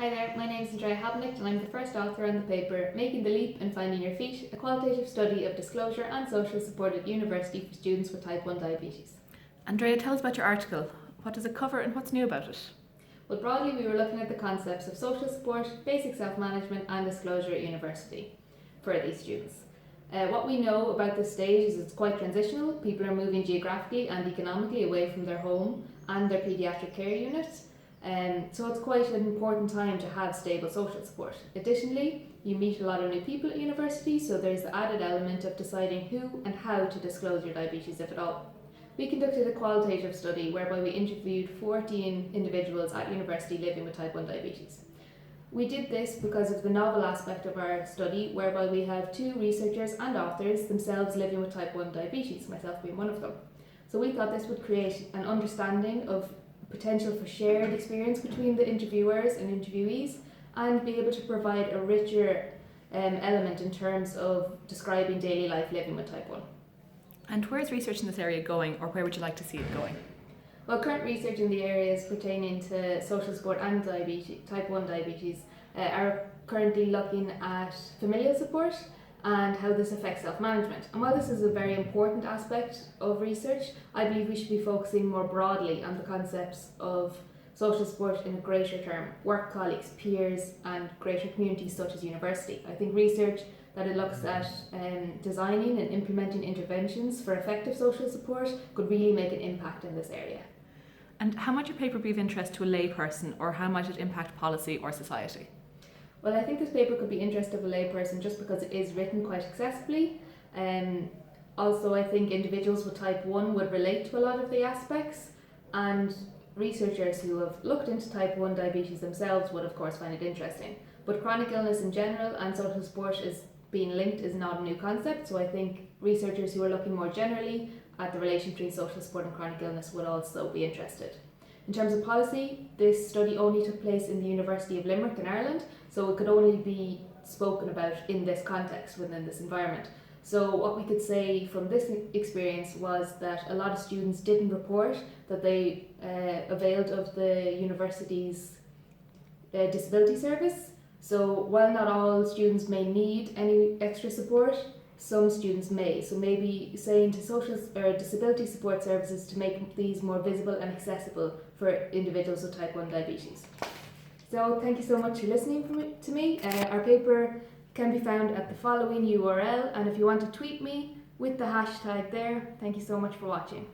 Hi there, my name is Andrea Habnick and I'm the first author on the paper Making the Leap and Finding Your Feet, a qualitative study of disclosure and social support at university for students with type 1 diabetes. Andrea, tell us about your article. What does it cover and what's new about it? Well, broadly we were looking at the concepts of social support, basic self-management and disclosure at university for these students. What we know about this stage is it's quite transitional. People are moving geographically and economically away from their home and their paediatric care unit. So it's quite an important time to have stable social support. Additionally, you meet a lot of new people at university, so there's the added element of deciding who and how to disclose your diabetes, if at all. We conducted a qualitative study whereby we interviewed 14 individuals at university living with type 1 diabetes. We did this because of the novel aspect of our study, whereby we have two researchers and authors themselves living with type 1 diabetes, myself being one of them. So we thought this would create an understanding of potential for shared experience between the interviewers and interviewees, and be able to provide a richer element in terms of describing daily life living with type 1. And where is research in this area going, or where would you like to see it going? Well, current research in the areas pertaining to social support and type 1 diabetes are currently looking at familial support and how this affects self-management. And while this is a very important aspect of research, I believe we should be focusing more broadly on the concepts of social support in a greater term: work colleagues, peers, and greater communities such as university. I think research that it looks at designing and implementing interventions for effective social support could really make an impact in this area. And how might your paper be of interest to a layperson, or how might it impact policy or society? Well, I think this paper could be interesting of a layperson just because it is written quite accessibly. Also, I think individuals with type 1 would relate to a lot of the aspects, and researchers who have looked into type 1 diabetes themselves would of course find it interesting. But chronic illness in general and social support is being linked is not a new concept, so I think researchers who are looking more generally at the relation between social support and chronic illness would also be interested. In terms of policy, this study only took place in the University of Limerick in Ireland, so it could only be spoken about in this context, within this environment. So what we could say from this experience was that a lot of students didn't report that they availed of the university's disability service. So while not all students may need any extra support, some students may. So maybe saying to social or disability support services to make these more visible and accessible for individuals with type 1 diabetes. So thank you so much for listening to me. Our paper can be found at the following URL, and if you want to tweet me with the hashtag there, thank you so much for watching.